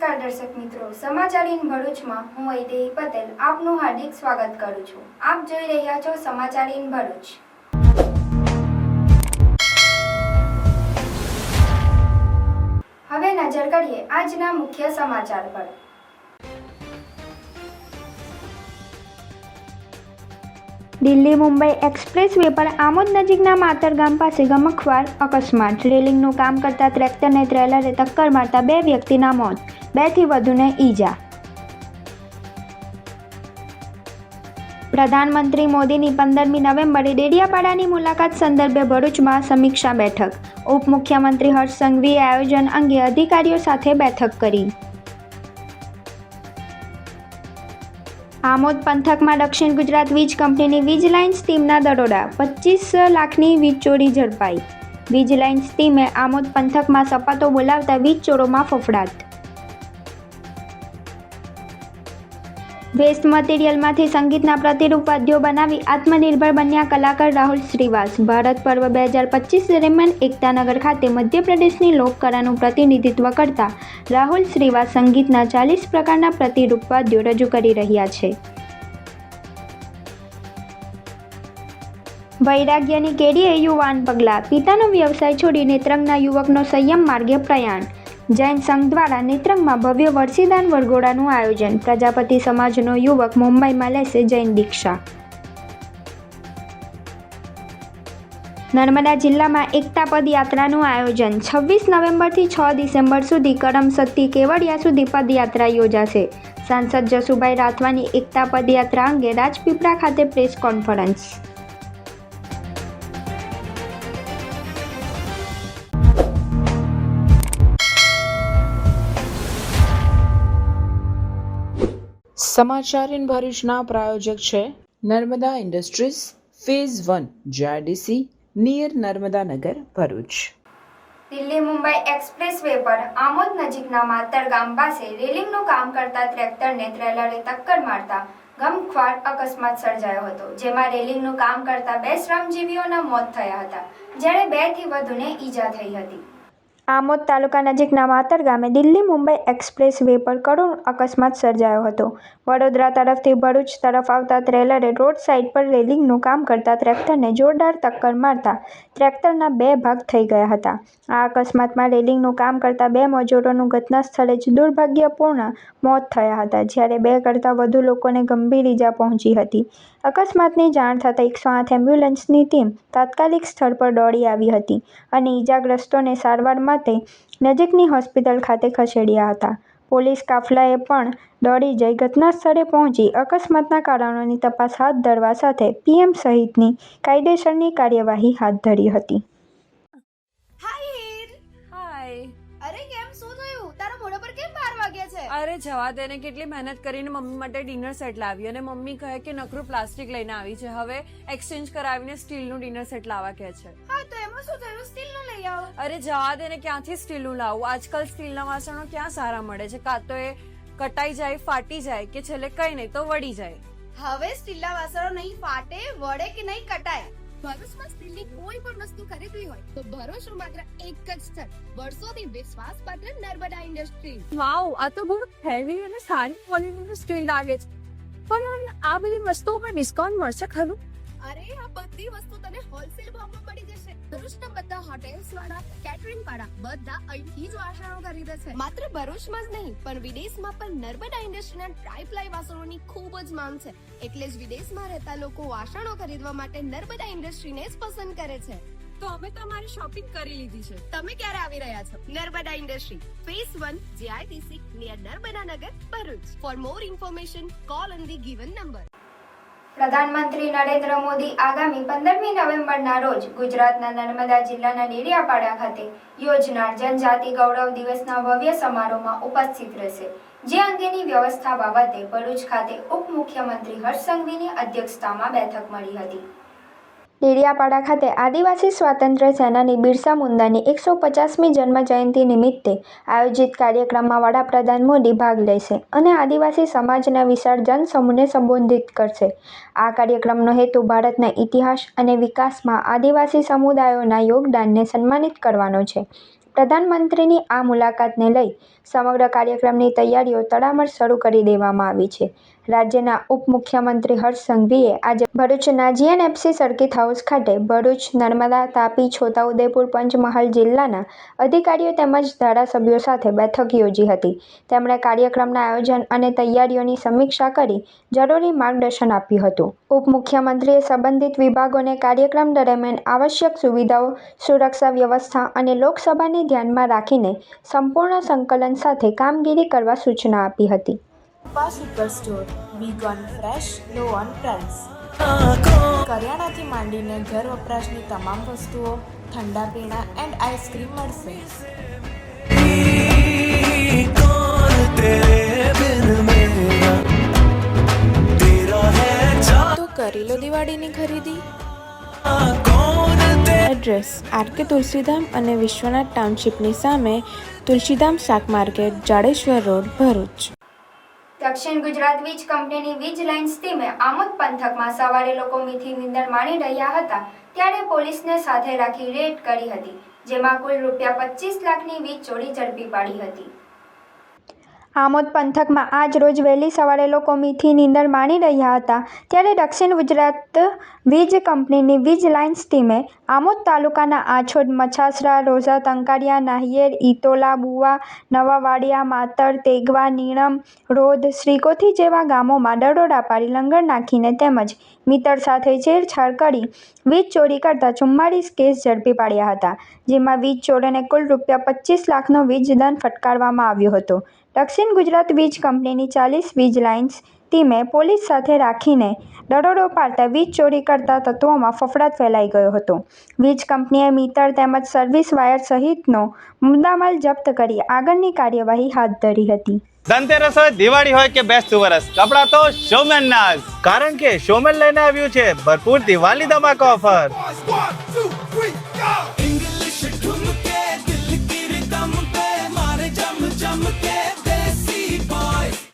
નમસ્કાર દર્શક મિત્રો, સમાચાર ઇન ભરૂચમાં હું વૈદેહી પટેલ આપનું હાર્દિક સ્વાગત કરું છું। આપ જોઈ રહ્યા છો સમાચાર ઇન ભરૂચ। હવે નજર કરીએ આજના મુખ્ય સમાચાર પર। દિલ્હી મુંબઈ એક્સપ્રેસ વે પર આમોદ નજીકના માતર ગામ પાસે ગમખ્વાર અકસ્માત। રેલિંગનું કામ કરતા ટ્રેક્ટરને ટ્રેલરે ટક્કર મારતા 2 વ્યક્તિના મોત, 2થી વધુને ઈજા। પ્રધાનમંત્રી મોદીની 15મી નવેમ્બરે ડેડિયાપાડાની મુલાકાત સંદર્ભે ભરૂચમાં સમીક્ષા બેઠક। ઉપમુખ્યમંત્રી હર્ષ સંઘવીએ આયોજન અંગે અધિકારીઓ સાથે બેઠક કરી। આમોદ પંથકમાં દક્ષિણ ગુજરાત વીજ કંપનીની વીજ લાઇન્સ ટીમના દરોડા, 25 લાખની વીજ ચોરી ઝડપાઈ। વીજ લાઇન્સ ટીમે આમોદ પંથકમાં સપાટો બોલાવતા વીજ ચોરોમાં ફફડાટ। વેસ્ટ મટીરિયલમાંથી સંગીતના પ્રતિરૂપ વાદ્યો બનાવી આત્મનિર્ભર બન્યા કલાકાર રાહુલ શ્રીવાસ। ભારત પર્વ 2025 દરમિયાન એકતાનગર ખાતે મધ્યપ્રદેશની લોકકલાનું પ્રતિનિધિત્વ કરતા રાહુલ શ્રીવાસ સંગીતના 40 પ્રકારના પ્રતિરૂપ વાદ્યો રજૂ કરી રહ્યા છે। વૈરાગ્યની કેડીએ યુવાન પગલાં, પિતાનો વ્યવસાય છોડી નેત્રંગના યુવકનો સંયમ માર્ગે પ્રયાણ। જૈન સંઘ દ્વારા નેત્રંગમાં ભવ્ય વર્ષીદાન વરઘોડાનું આયોજન। પ્રજાપતિ સમાજનો યુવક મુંબઈમાં લેશે જૈન દીક્ષા। નર્મદા જિલ્લામાં એકતા પદયાત્રાનું આયોજન। 26 નવેમ્બરથી 6 ડિસેમ્બર સુધી કરમસદથી કેવડિયા સુધી પદયાત્રા યોજાશે। સાંસદ જસુભાઈ રાઠવાની એકતા પદયાત્રા અંગે રાજપીપળા ખાતે પ્રેસ કોન્ફરન્સ। સમાચાર ઇન ભરૂચના પ્રાયોજક છે Narmada industries phase 1 GIDC near Narmada Nagar Bharuch. Delhi Mumbai express way પર આમોદ નજીકના માતર ગામ પાસે રેલિંગનું કામ કરતા ટ્રેક્ટરને ટ્રેલરે ટક્કર મારતા ગમખ્વાર અકસ્માત સર્જાયો હતો, જેમાં રેલિંગનું કામ કરતા 2 શ્રમજીવીઓના મોત થયા હતા, જ્યારે 2થી વધુને ઈજા થઈ હતી। આમોદ તાલુકા નજીકના માતર ગામે દિલ્હી મુંબઈ એક્સપ્રેસ વે પર કરુણ અકસ્માત સર્જાયો હતો। વડોદરા તરફથી ભરૂચ તરફ આવતા ટ્રેલરે રોડ સાઇડ પર રેલિંગનું કામ કરતા ટ્રેક્ટરને જોરદાર ટક્કર મારતા ટ્રેક્ટરના 2 ભાગ થઈ ગયા હતા। આ અકસ્માતમાં રેલિંગનું કામ કરતા 2 મજૂરોનું ઘટના સ્થળે જ દુર્ભાગ્યપૂર્ણ મોત થયા હતા, જ્યારે 2 કરતાં વધુ લોકોને ગંભીર ઈજા પહોંચી હતી। અકસ્માતની જાણ થતાં 108 એમ્બ્યુલન્સની ટીમ તાત્કાલિક સ્થળ પર દોડી આવી હતી અને ઈજાગ્રસ્તોને સારવાર માટે નજીકની હોસ્પિટલ ખાતે ખસેડ્યા હતા। પોલીસ કાફલાએ પણ દોડી જઈ ઘટના સ્થળે પહોંચી અકસ્માતના કારણોની તપાસ હાથ ધરવા સાથે પીએમ સહિતની કાયદેસરની કાર્યવાહી હાથ ધરી હતી। અરે કેમ શું થયું? તારા મોઢા પર કેમ 12 વાગ્યા છે? અરે જવા દે ને, કેટલી મહેનત કરીને મમ્મી માટે ડિનર સેટ લાવી અને મમ્મી કહે કે નકરું પ્લાસ્ટિક લઈને આવી છે, હવે એક્સચેન્જ કરાવીને સ્ટીલનું ડિનર સેટ લાવવા કહે છે। હા તો એમાં શું થયું? સ્ટીલનું લઈ આવો। અરે જવા દે ને, ક્યાંથી સ્ટીલનું લાવું? આજકાલ સ્ટીલના વાસણો ક્યાં સારા મળે છે? કાં તો એ કટાઈ જાય, ફાટી જાય કે છેલ્લે કઈ નહીં તો વળી જાય। હવે સ્ટીલના વાસણો નહીં ફાટે, વળે કે નહીં કટાય। ભરૂચમાં સ્ટીલની કોઈ પણ વસ્તુ ખરીદવી હોય તો ભરૂચનું માત્ર એક જ સ્થળ, વર્ષોથી વિશ્વાસપાત્ર નર્મદા ઇન્ડસ્ટ્રીઝ। વાવ, આ તો બહુ હેવી અને સારી ક્વોલિટીનું સ્ટીલ લાગે છે, પણ આ બધી વસ્તુઓ પર ડિસ્કાઉન્ટ મળશે ખરું? અરે આ બધી વસ્તુ તને હોલસેલ ભાવમાં મળી જશે। ભરૂચના બધા હોટેલ્સ વાળા, કેટરિંગ વાળા બધા અહીંથી જ વાસણો ખરીદે છે। માત્ર ભરૂચમાં જ નહીં પણ વિદેશમાં પણ નર્મદા ઇન્ડસ્ટ્રીના ટ્રાય-પ્લાય વાસણોની ખૂબ જ માંગ છે, એટલે જ વિદેશમાં રહેતા લોકો વાસણો ખરીદવા માટે નર્મદા ઇન્ડસ્ટ્રીને જ પસંદ કરે છે। તો અમે તમારી શોપિંગ કરી લીધી છે। તમે ક્યારે આવી રહ્યા છો? Narmada industry phase 1 GIDC near Narmada Nagar Bharuch. For more information call on the given number. પ્રધાનમંત્રી નરેન્દ્ર મોદી આગામી 15મી નવેમ્બરના રોજ ગુજરાતના નર્મદા જિલ્લાના ડેડિયાપાડા ખાતે યોજનાર જનજાતિ ગૌરવ દિવસના ભવ્ય સમારોહમાં ઉપસ્થિત રહેશે, જે અંગેની વ્યવસ્થા બાબતે ભરૂચ ખાતે ઉપમુખ્યમંત્રી હર્ષ સંઘવીની અધ્યક્ષતામાં બેઠક મળી હતી। ડેડિયાપાડા ખાતે આદિવાસી સ્વાતંત્ર્ય સેનાની બિરસા મુંડાની 150મી જન્મ જયંતિ નિમિત્તે આયોજિત કાર્યક્રમમાં વડાપ્રધાન મોદી ભાગ લેશે અને આદિવાસી સમાજના વિશાળ જનસમૂહને સંબોધિત કરશે। આ કાર્યક્રમનો હેતુ ભારતના ઇતિહાસ અને વિકાસમાં આદિવાસી સમુદાયોના યોગદાનને સન્માનિત કરવાનો છે। પ્રધાનમંત્રીની આ મુલાકાતને લઈ સમગ્ર કાર્યક્રમની તૈયારીઓ તડામાર શરૂ કરી દેવામાં આવી છે. રાજ્યના ઉપમુખ્યમંત્રી હર્ષ સંઘવીએ આજે ભરૂચના જીએનએફસી સર્કિટ હાઉસ ખાતે ભરૂચ, નર્મદા, તાપી, છોટાઉદેપુર, પંચમહાલ જિલ્લાના અધિકારીઓ તેમજ ધારાસભ્યો સાથે બેઠક યોજી હતી. તેમણે કાર્યક્રમના આયોજન અને તૈયારીઓની સમીક્ષા કરી જરૂરી માર્ગદર્શન આપ્યું હતું. ઉપમુખ્યમંત્રીએ સંબંધિત વિભાગોને કાર્યક્રમ દરમિયાન આવશ્યક સુવિધાઓ, સુરક્ષા વ્યવસ્થા અને લોકસભાને ધ્યાનમાં રાખીને સંપૂર્ણ સંકલન સાથે કામગીરી કરવા સૂચના આપી હતી. Super store big on fresh, low on price. કરિયાણાથી માંડીને ઘર વપરાશની તમામ વસ્તુઓ, ઠંડા પીણા એન્ડ આઈસ્ક્રીમ મળશે. તો કરી લો દિવાળીની ખરીદી. એડ્રેસ આરકે તુલસીધામ અને વિશ્વનાથ ટાઉનશીપની સામે, તુલસીધામ શાક માર્કેટ, જાડેશ્વર રોડ, ભરૂચ. દક્ષિણ ગુજરાત વીજ કંપનીની વીજ લાઇન્સ ટીમે આમોદ પંથકમાં સવારે લોકો મીઠી નીંદર માણી રહ્યા હતા ત્યારે પોલીસને સાથે રાખી રેડ કરી હતી, જેમાં કુલ ₹25 લાખની વીજ ચોરી ઝડપી પાડી હતી. આમોદ પંથકમાં આજ રોજ વહેલી સવારે લોકો મીઠી નીંદર માણી રહ્યા હતા ત્યારે દક્ષિણ ગુજરાત વીજ કંપનીની વીજ લાઇન્સ ટીમે આમોદ તાલુકાના આછોડ, મછાસરા, રોઝા, ટંકારિયા, નાહિયેર, ઇટોલા, બુવા, નવાવાડિયા, માતર, તેગવા, નીણમ, રોધ, શ્રીકોથી જેવા ગામોમાં દરોડા પાડી લંગર નાખીને તેમજ મીટર સાથે છેડછાડ કરી વીજ ચોરી કરતા 44 કેસ ઝડપી પાડ્યા હતા, જેમાં વીજ ચોરોને કુલ ₹25 લાખનો વીજ દંડ ફટકારવામાં આવ્યો હતો. દક્ષિણ ગુજરાત વીજ કંપનીની 40 વીજ લાઇન્સ ટીમે પોલીસ સાથે રાખીને દરોડો પાડતા વીજ ચોરી કરતા તત્વોમાં ફફડાટ ફેલાઈ ગયો હતો. વીજ કંપનીએ મીટર તેમજ સર્વિસ વાયર સહિતનો મુદ્દામાલ જપ્ત કરી આગળની કાર્યવાહી હાથ ધરી હતી. ધનતેરસ હોય, દિવાળી હોય કે બેસતું વરસ, કપડાં તો શોમેન ના જ. કારણ કે શોમેન લઈને આવ્યું છે ભરપૂર દિવાળી ધમાકા ઓફર.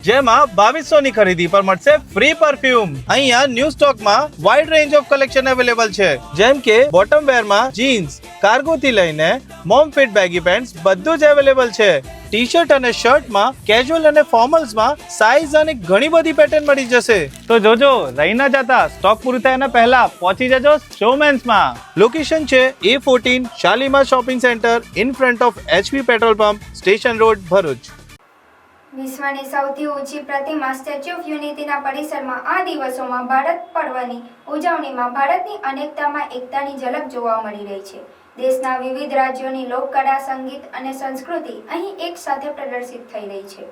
જેમાં 2200 ની ખરીદી પર મળશે ફ્રી પરફ્યુમ. અહીંયા ન્યૂ સ્ટોકમાં wide range of collection available છે, જેમ કે બોટમ વેર માં જીન્સ, કાર્ગો થી લઈને મોમ ફિટ બેગી પેન્ટ્સ બધું જ અવેલેબલ છે. ટી શર્ટ અને શર્ટ માં, કેઝ્યુઅલ અને ફોર્મલ્સ માં સાઇઝ અને ઘણી બધી પેટર્ન મળી જશે. તો જોજો, રહી ના જતા, સ્ટોક પૂરું થાય એના પહેલા પહોંચી જજો શોમેન્સ માં. લોકેશન છે A14 Shalimar shopping centre in front of HP petrol pump, station road, Bharuch. વિશ્વની સૌથી ઊંચી પ્રતિમા સ્ટેચ્યુ ઓફ યુનિટીના પરિસરમાં આ દિવસોમાં ભારત પર્વની ઉજવણીમાં ભારતની અનેકતામાં એકતાની ઝલક જોવા મળી રહી છે. દેશના વિવિધ રાજ્યોની લોકકળા, સંગીત અને સંસ્કૃતિ અહીં એક સાથે પ્રદર્શિત થઈ રહી છે.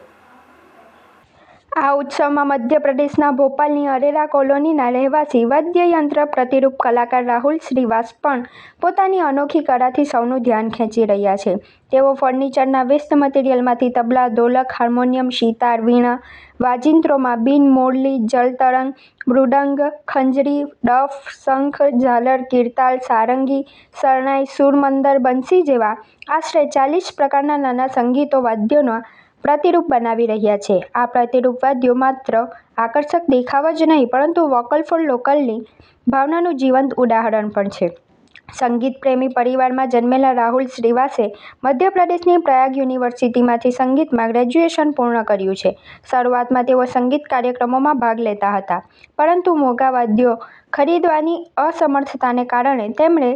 આ ઉત્સવમાં મધ્યપ્રદેશના ભોપાલની અરેરા કોલોનીના રહેવાસી વાદ્યયંત્ર પ્રતિરૂપ કલાકાર રાહુલ શ્રીવાસ પણ પોતાની અનોખી કળાથી સૌનું ધ્યાન ખેંચી રહ્યા છે. તેઓ ફર્નિચરના વેસ્ટ મટીરિયલમાંથી તબલા, ઢોલક, હાર્મોનિયમ, સિતાર, વીણા, વાજિંત્રોમાં બીન, મોરલી, જલતરંગ, મૃદંગ, ખંજરી, ડફ, શંખ, ઝાલર, કિરતાલ, સારંગી, શરણાઈ, સુરમંદર, બંસી જેવા આશરે 40 પ્રકારના નાના સંગીતો વાદ્યોના પ્રતિરૂપ બનાવી રહ્યા છે. આ પ્રતિરૂપ વાદ્યો માત્ર આકર્ષક દેખાવ જ નહીં પરંતુ વોકલ ફોર લોકલની ભાવનાનું જીવંત ઉદાહરણ પણ છે. સંગીત પ્રેમી પરિવારમાં જન્મેલા રાહુલ શ્રીવાસે મધ્યપ્રદેશની પ્રયાગ યુનિવર્સિટીમાંથી સંગીતમાં ગ્રેજ્યુએશન પૂર્ણ કર્યું છે. શરૂઆતમાં તેઓ સંગીત કાર્યક્રમોમાં ભાગ લેતા હતા, પરંતુ મોંઘા વાદ્યો ખરીદવાની અસમર્થતાને કારણે તેમણે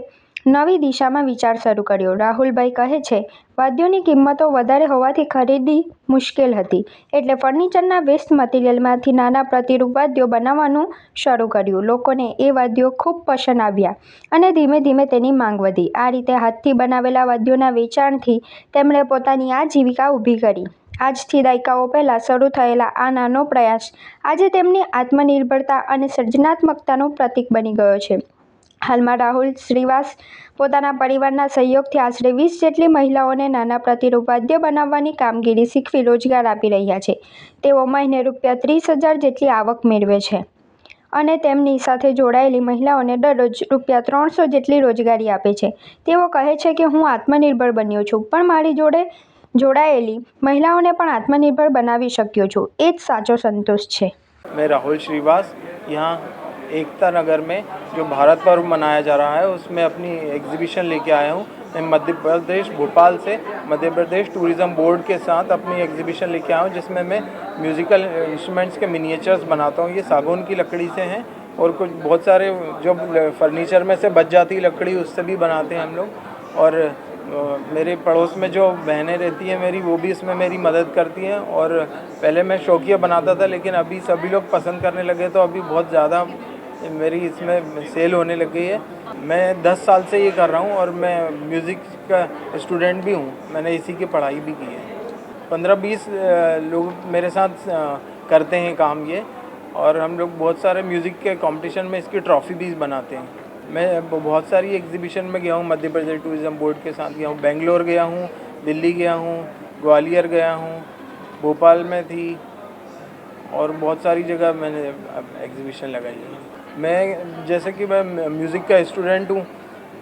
નવી દિશામાં વિચાર શરૂ કર્યો. રાહુલભાઈ કહે છે, વાદ્યોની કિંમતો વધારે હોવાથી ખરીદી મુશ્કેલ હતી, એટલે ફર્નિચરના વેસ્ટ મટીરિયલમાંથી નાના પ્રતિરૂપ વાદ્યો બનાવવાનું શરૂ કર્યું. લોકોને એ વાદ્યો ખૂબ પસંદ આવ્યા અને ધીમે ધીમે તેની માંગ વધી. આ રીતે હાથથી બનાવેલા વાદ્યોના વેચાણથી તેમણે પોતાની આજીવિકા ઊભી કરી. આજથી દાયકાઓ પહેલાં શરૂ થયેલા આ નાનો પ્રયાસ આજે તેમની આત્મનિર્ભરતા અને સર્જનાત્મકતાનું પ્રતીક બની ગયો છે. હાલમાં રાહુલ શ્રીવાસ પોતાના પરિવારના સહયોગથી આશરે 20 જેટલી મહિલાઓને નાના પ્રતિરૂપ વાદ્ય બનાવવાની કામગીરી શીખવી રોજગાર આપી રહ્યા છે. તેઓ મહિને ₹30,000 જેટલી આવક મેળવે છે અને તેમની સાથે જોડાયેલી મહિલાઓને દરરોજ ₹300 જેટલી રોજગારી આપે છે. તેઓ કહે છે કે હું આત્મનિર્ભર બન્યો છું, પણ મારી જોડે જોડાયેલી મહિલાઓને પણ આત્મનિર્ભર બનાવી શક્યો છું. એ જ સાચો સંતોષ છે. मैं राहुल श्रीवास यहाँ एकता नगर में जो भारत पर्व मनाया जा रहा है उसमें अपनी एग्जीबिशन लेके आया हूँ मैं मध्य प्रदेश भोपाल से मध्य प्रदेश टूरिज़्म बोर्ड के साथ अपनी एग्जीबिशन लेके आया हूँ, जिसमें मैं म्यूज़िकल इंस्ट्रूमेंट्स के मिनिएचर्स बनाता हूँ। ये सागौन की लकड़ी से हैं और कुछ बहुत सारे जो फर्नीचर में से बच जाती लकड़ी उससे भी बनाते हैं हम लोग। और मेरे पड़ोस में जो बहनें रहती हैं मेरी, वो भी इसमें मेरी मदद करती हैं। और पहले मैं शौकिया बनाता था, लेकिन अभी सभी लोग पसंद करने लगे तो अभी बहुत ज़्यादा मेरी इसमें सेल होने लग गई है। मैं 10 साल से ये कर रहा हूँ और मैं म्यूज़िक का स्टूडेंट भी हूँ, मैंने इसी की पढ़ाई भी की है। 15-20 लोग मेरे साथ करते हैं काम ये, और हम लोग बहुत सारे म्यूज़िक के कंपटीशन में इसकी ट्रॉफ़ी भी बनाते हैं। मैं बहुत सारी एग्जीबिशन में गया हूँ, मध्य प्रदेश टूरिज़्म बोर्ड के साथ गया हूँ, बेंगलोर गया हूँ, दिल्ली गया हूँ, ग्वालियर गया हूँ, भोपाल में थी, और बहुत सारी जगह मैंने एग्जीबिशन लगाई है। मैं जैसे कि मैं म्यूज़िक का स्टूडेंट हूँ,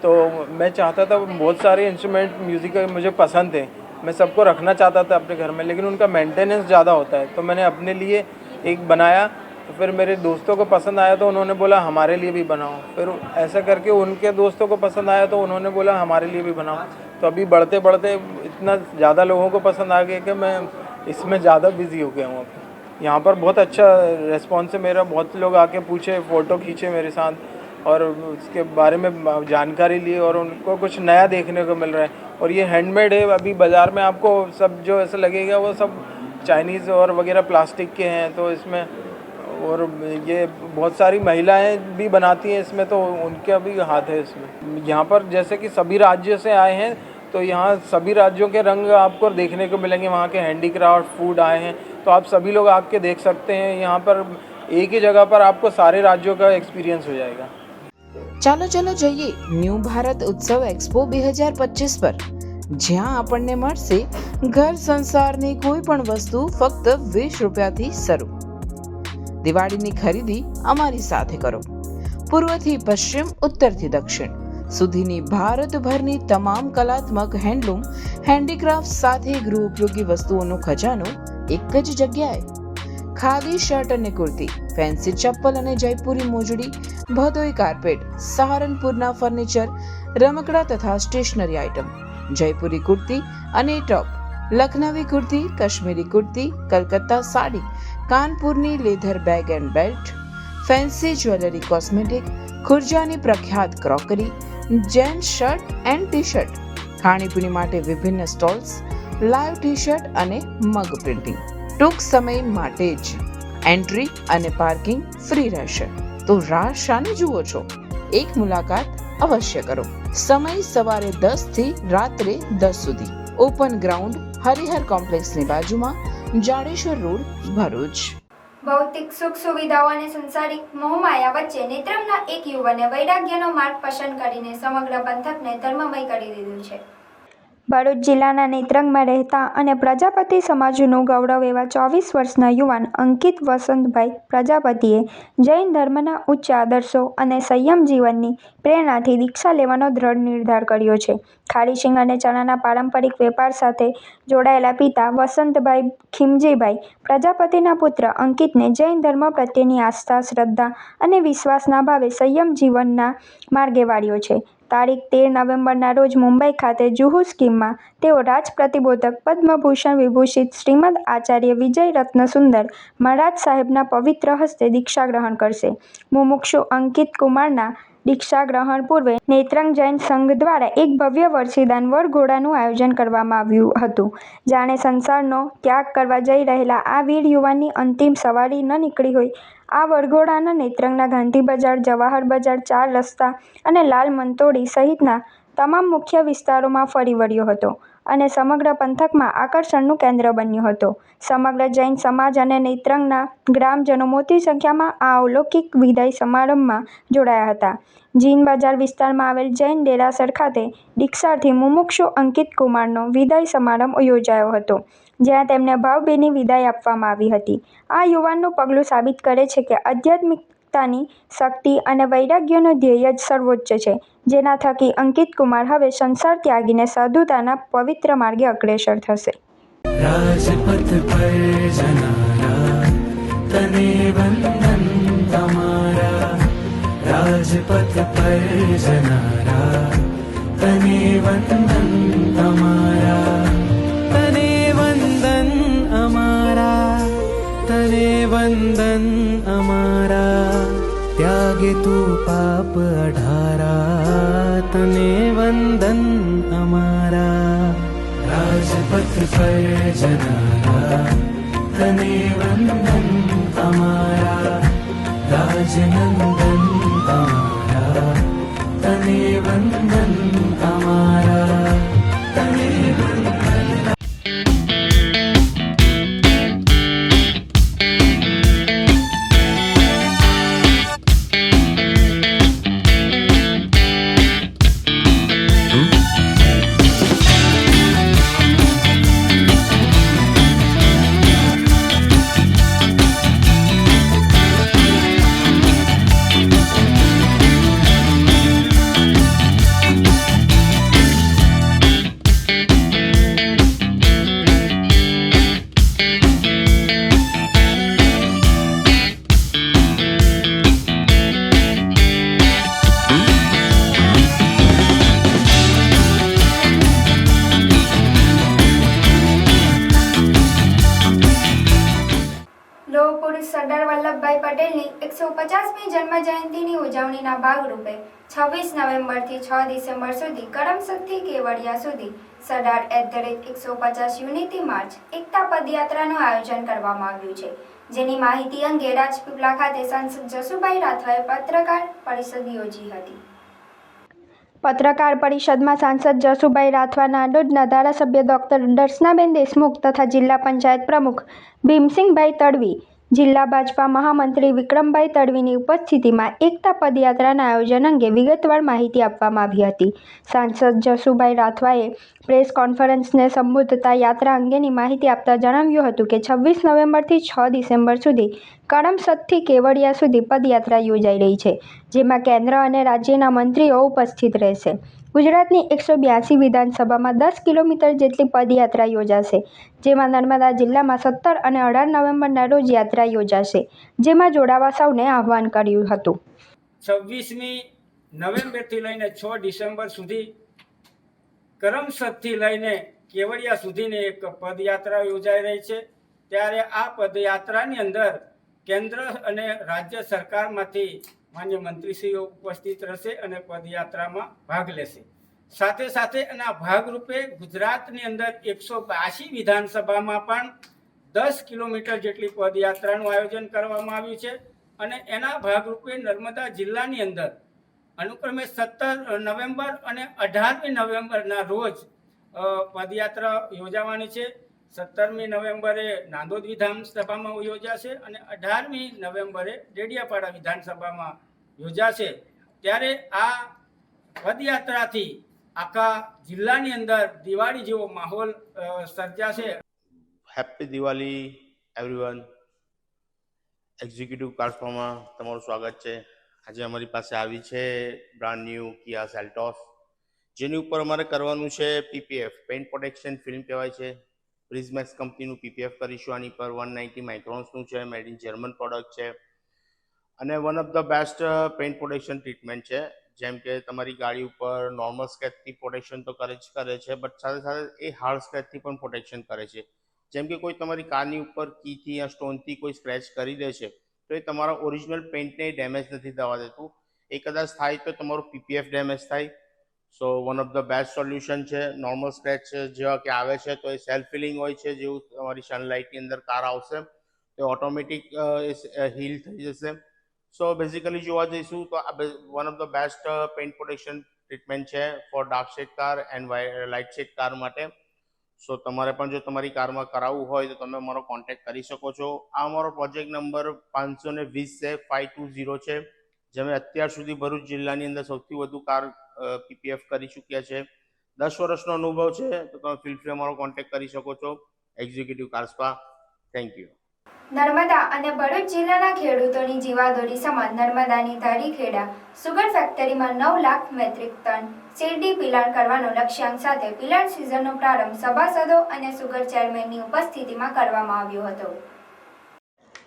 तो मैं चाहता था, बहुत सारे इंस्ट्रूमेंट म्यूज़िक के मुझे पसंद थे, मैं सबको रखना चाहता था अपने घर में, लेकिन उनका मेंटेनेंस ज़्यादा होता है। तो मैंने अपने लिए एक बनाया, तो फिर मेरे दोस्तों को पसंद आया तो उन्होंने बोला हमारे लिए भी बनाओ। फिर ऐसा करके उनके दोस्तों को पसंद आया तो उन्होंने बोला हमारे लिए भी बनाओ। तो अभी बढ़ते बढ़ते इतना ज़्यादा लोगों को पसंद आ गया कि मैं इसमें ज़्यादा बिज़ी हो गया हूँ। अभी यहाँ पर बहुत अच्छा रेस्पॉन्स है मेरा, बहुत लोग आके पूछे, फ़ोटो खींचे मेरे साथ और उसके बारे में जानकारी ली, और उनको कुछ नया देखने को मिल रहा है। और ये हैंडमेड है, अभी बाज़ार में आपको सब जो ऐसा लगेगा वो सब चाइनीज़ और वगैरह प्लास्टिक के हैं। तो इसमें और ये बहुत सारी महिलाएं भी बनाती हैं इसमें, तो उनका भी हाथ है इसमें। यहाँ पर जैसे कि सभी राज्यों से आए हैं, तो यहाँ सभी राज्यों के रंग आपको देखने को मिलेंगे। वहाँ के हैंडीक्राफ्ट फूड आए हैं, तो आप सभी लोग आके देख सकते हैं। यहाँ पर एक ही जगह पर आपको सारे राज्यों का एक्सपीरियंस हो जाएगा। ચાલો ચાલો જઈએ ન્યૂ ભારત ઉત્સવ એક્સપો 2025 પર, જ્યાં આપણને મળશે ઘર સંસારની કોઈ પણ વસ્તુ ફક્ત 20 રૂપિયાથી શરૂ। દિવાળીની ખરીદી અમારી સાથે કરો। પૂર્વથી પશ્ચિમ, ઉત્તરથી દક્ષિણ સુધીની ભારતભરની તમામ કલાત્મક હેન્ડલૂમ, હેન્ડીક્રાફ્ટ સાથે ગૃહ ઉપયોગી વસ્તુઓનો ખજાનો એક જ જગ્યાએ। ખાદી શર્ટ અને કુર્તી, ફેન્સી ચપ્પલ અને જયપુરી મોજડી, ભદોઈ કાર્પેટ, સહારનપુરના ફર્નિચર, રમકડા તથા સ્ટેશનરી આઇટમ, જયપુરી કુર્તી અને ટોપ, લખનવી કુર્તી, કાશ્મીરી કુર્તી, કલકત્તા સાડી, કાનપુરની leather bag and belt, fancy jewellery, cosmetic, ખુરજાની પ્રખ્યાત crockery, gents shirt and T shirt, ખાણીપીણી માટે વિભિન્ન સ્ટોલ્સ, લાઈવ ટી શર્ટ અને મગ પ્રિન્ટિંગ। ટૂંક સમય માટે જ એન્ટ્રી અને પાર્કિંગ ફ્રી રહેશે, તો રાહ શાને જુઓ છો? એક મુલાકાત અવશ્ય કરો। સમય સવારે 10 થી રાત્રે 10 સુધી। ઓપન ગ્રાઉન્ડ, હરિહર કોમ્પ્લેક્સની બાજુમાં, જાડેશ્વર રોડ, ભરૂચ। ભૌતિક સુખ સુવિધાઓ અને સંસારિક મોહમાયા વચ્ચે નેત્રંગના એક યુવાને વૈરાગ્યનો માર્ગ પસંદ કરીને સમગ્ર પંથકને ધર્મમય કરી દીધું છે। ભરૂચ જિલ્લાના નેત્રંગમાં રહેતા અને પ્રજાપતિ સમાજનું ગૌરવ એવા 24 વર્ષના યુવાન અંકિત વસંતભાઈ પ્રજાપતિએ જૈન ધર્મના ઉચ્ચ આદર્શો અને સંયમ જીવનની પ્રેરણાથી દીક્ષા લેવાનો દ્રઢ નિર્ધાર કર્યો છે। ખારી શીંગ અને ચણાના પારંપરિક વેપાર સાથે જોડાયેલા પિતા વસંતભાઈ ખીમજીભાઈ પ્રજાપતિના પુત્ર અંકિતને જૈન ધર્મ પ્રત્યેની આસ્થા, શ્રદ્ધા અને વિશ્વાસના ભાવે સંયમ જીવનના માર્ગે વાળ્યો છે। તારીખ 13 નવેમ્બરના રોજ મુંબઈ ખાતે જુહુ સ્કીમમાં તેઓ રાજ પ્રતિબોધક પદ્મભૂષણ વિભૂષિત શ્રીમદ આચાર્ય વિજય રત્ન સુંદર મહારાજ સાહેબના પવિત્ર હસ્તે દીક્ષા ગ્રહણ કરશે। મુમુક્ષુ અંકિત કુમારના દીક્ષા ગ્રહણ પૂર્વે નેત્રંગ જૈન સંઘ દ્વારા એક ભવ્ય વરસીદાન વરઘોડાનું આયોજન કરવામાં આવ્યું હતું। જાણે સંસારનો ત્યાગ કરવા જઈ રહેલા આ વીર યુવાનની અંતિમ સવારી ન નીકળી હોય, આ વરઘોડાના નેત્રંગના ગાંધી બજાર, જવાહર બજાર, 4 રસ્તા અને લાલ મંતોડી સહિતના તમામ મુખ્ય વિસ્તારોમાં ફરી વળ્યો હતો અને સમગ્ર પંથકમાં આકર્ષણનું કેન્દ્ર બન્યો હતો। સમગ્ર જૈન સમાજ અને નેત્રંગના ગ્રામજનો મોટી સંખ્યામાં આ અલૌકિક વિદાય સમારંભમાં જોડાયા હતા। જીન બજાર વિસ્તારમાં આવેલ જૈન દેરાસર ખાતે દીક્ષાર્થી મુમુક્ષુ અંકિત કુમારનો વિદાય સમારંભ યોજાયો હતો, જ્યાં તેમને ભાવભીની વિદાય આપવામાં આવી હતી। આ યુવાનનું પગલું સાબિત કરે છે કે આધ્યાત્મિકતાની શક્તિ અને વૈરાગ્યનો ધ્યેય જ સર્વોચ્ચ છે, જેના થકી અંકિત કુમાર હવે સંસાર ત્યાગીને સાધુતાના પવિત્ર માર્ગે અગ્રેસર થશે। રાજપથ પર જનારા તને વંદન તમારા, રાજપથ પર જનારા तने वंदन अमारा, तने वंदन अमारा, तने वंदन अमारा, त्यागे तू पाप अढारा, तने वंदन अमारा, राजपथ पर जनारा, तने वंदन अमारा, राजनंदन अमारा, तने वंदन अमारा, तने वंदन। લોહ પુરુષ સરદાર વલ્લભભાઈ પટેલની 150મી જન્મ જયંતિની ઉજવણીના ભાગરૂપે 26 નવેમ્બરથી 6 ડિસેમ્બર સુધી કરમસદથી કેવડિયા સુધી સરદાર @150 યુનિટી માર્ચ એકતા પદયાત્રાનું આયોજન કરવામાં આવ્યું છે, જેની માહિતી અંગે રાજપીપળા ખાતે સાંસદ જસુભાઈ રાઠવાએ પત્રકાર પરિષદ યોજી હતી. પત્રકાર પરિષદમાં સાંસદ જસુભાઈ રાઠવા, નાંદોદના ધારાસભ્ય ડોક્ટર દર્શનાબેન દેશમુખ તથા જિલ્લા પંચાયત પ્રમુખ ભીમસિંહભાઈ તડવી, જિલ્લા ભાજપા મહામંત્રી વિક્રમભાઈ તડવીની ઉપસ્થિતિમાં એકતા પદયાત્રાના આયોજન અંગે વિગતવાર માહિતી આપવામાં આવી હતી. સાંસદ જસુભાઈ રાઠવાએ પ્રેસ કોન્ફરન્સને સંબોધતા યાત્રા અંગેની માહિતી આપતા જણાવ્યું હતું કે 26 નવેમ્બરથી 6 ડિસેમ્બર સુધી કરમસદથી કેવડિયા સુધી પદયાત્રા યોજાઈ રહી છે, જેમાં કેન્દ્ર અને રાજ્યના મંત્રીઓ ઉપસ્થિત રહેશે. ગુજરાતની 182 વિધાનસભામાં 10 કિલોમીટર જેટલી પદયાત્રા યોજાશે, જેમાં નર્મદા જિલ્લામાં 17 અને 18 નવેમ્બરના રોજ યાત્રા યોજાશે, જેમાં જોડાવા સૌને આહવાન કર્યું હતું. 26મી નવેમ્બરથી લઈને 6 ડિસેમ્બર સુધી કરમસદથી લઈને કેવડિયા સુધીની એક પદયાત્રા યોજાઈ રહી છે. ત્યારે આ પદયાત્રાની અંદર કેન્દ્ર અને રાજ્ય સરકારમાંથી માન્ય મંત્રીશ્રીઓ ઉપસ્થિત રહેશે અને પદયાત્રામાં ભાગ લેશે. સાથે સાથે એના ભાગરૂપે ગુજરાતની અંદર 182 વિધાનસભામાં પણ 10 કિલોમીટર જેટલી પદયાત્રાનું આયોજન કરવામાં આવ્યું છે અને એના ભાગરૂપે નર્મદા જિલ્લાની અંદર અનુક્રમે 17 નવેમ્બર અને 18મી નવેમ્બરના રોજ પદયાત્રા યોજાવાની છે. 17મી નવેમ્બરે નાંદોદ વિધાનસભામાં યોજાશે અને 18મી નવેમ્બરે ડેડિયાપાડા વિધાનસભામાં યોજાશે. ત્યારે આ પદયાત્રાથી આખા જિલ્લાની અંદર દિવાળી જેવો માહોલ સર્જાશે. Happy Diwali everyone. એક્ઝિક્યુટિવ કાર્સમાં તમારું સ્વાગત છે. આજે અમારી પાસે આવી છે બ્રાન્ડ ન્યૂ કિયા સેલ્ટોસ, જેની ઉપર અમારે કરવાનું છે પીપીએફ, પેઇન્ટ પ્રોટેક્શન ફિલ્મ કહેવાય છે. પ્રિઝમેક્સ કંપનીનું પીપીએફ કરીશું. આની પર 190 માઇક્રોન્સનું છે, મેડ ઇન જર્મન પ્રોડક્ટ છે અને one of the best paint protection treatment છે. જેમ કે તમારી ગાડી ઉપર નોર્મલ સ્ક્રેચથી પ્રોટેક્શન તો કરે છે, બટ સાથે સાથે એ હાર્ડ સ્ક્રેચથી પણ પ્રોટેક્શન કરે છે. જેમ કે કોઈ તમારી કારની ઉપર કીથી યા સ્ટોનથી કોઈ સ્ક્રેચ કરી દે છે તો એ તમારા ઓરિજિનલ પેઇન્ટને ડેમેજ નથી થવા દેતું. એ કદાચ થાય તો તમારું પીપીએફ ડેમેજ થાય. So one of the best solution છે. નોર્મલ સ્ક્રેચ જેવા કે આવે છે તો એ સેલ્ફ હીલિંગ હોય છે, જેવું તમારી સનલાઇટની અંદર કાર આવશે તો ઓટોમેટિક હીલ થઈ જશે. સો બેઝિકલી જોવા જઈશું તો આ one of the best paint protection treatment છે for dark shade car and light shade car માટે. સો તમારે પણ જો તમારી કારમાં કરાવવું હોય તો તમે અમારો કોન્ટેક્ટ કરી શકો છો. આ અમારો પ્રોજેક્ટ નંબર 520 છે, 520 છે, જેમાં અત્યાર સુધી ભરૂચ જિલ્લાની અંદર સૌથી વધુ કાર પીપીએફ કરી ચૂક્યા છે. 10 વર્ષનો અનુભવ છે, તો તમે ફીલ ફ્રી અમારો કોન્ટેક્ટ કરી શકો છો executive car spa. Thank you. Narmada અને ભરૂચ જિલ્લાના ખેડૂતોની જીવાદોરી સમાન નર્મદાની ધારીખેડા સુગર ફેક્ટરીમાં 9 લાખ મેટ્રિક ટન શેરડી પિલાણ કરવાનો લક્ષ્યાંક સાથે પિલાણ સિઝનનો પ્રારંભ સભાસદો અને સુગર ચેરમેનની ઉપસ્થિતિમાં કરવામાં આવ્યો હતો.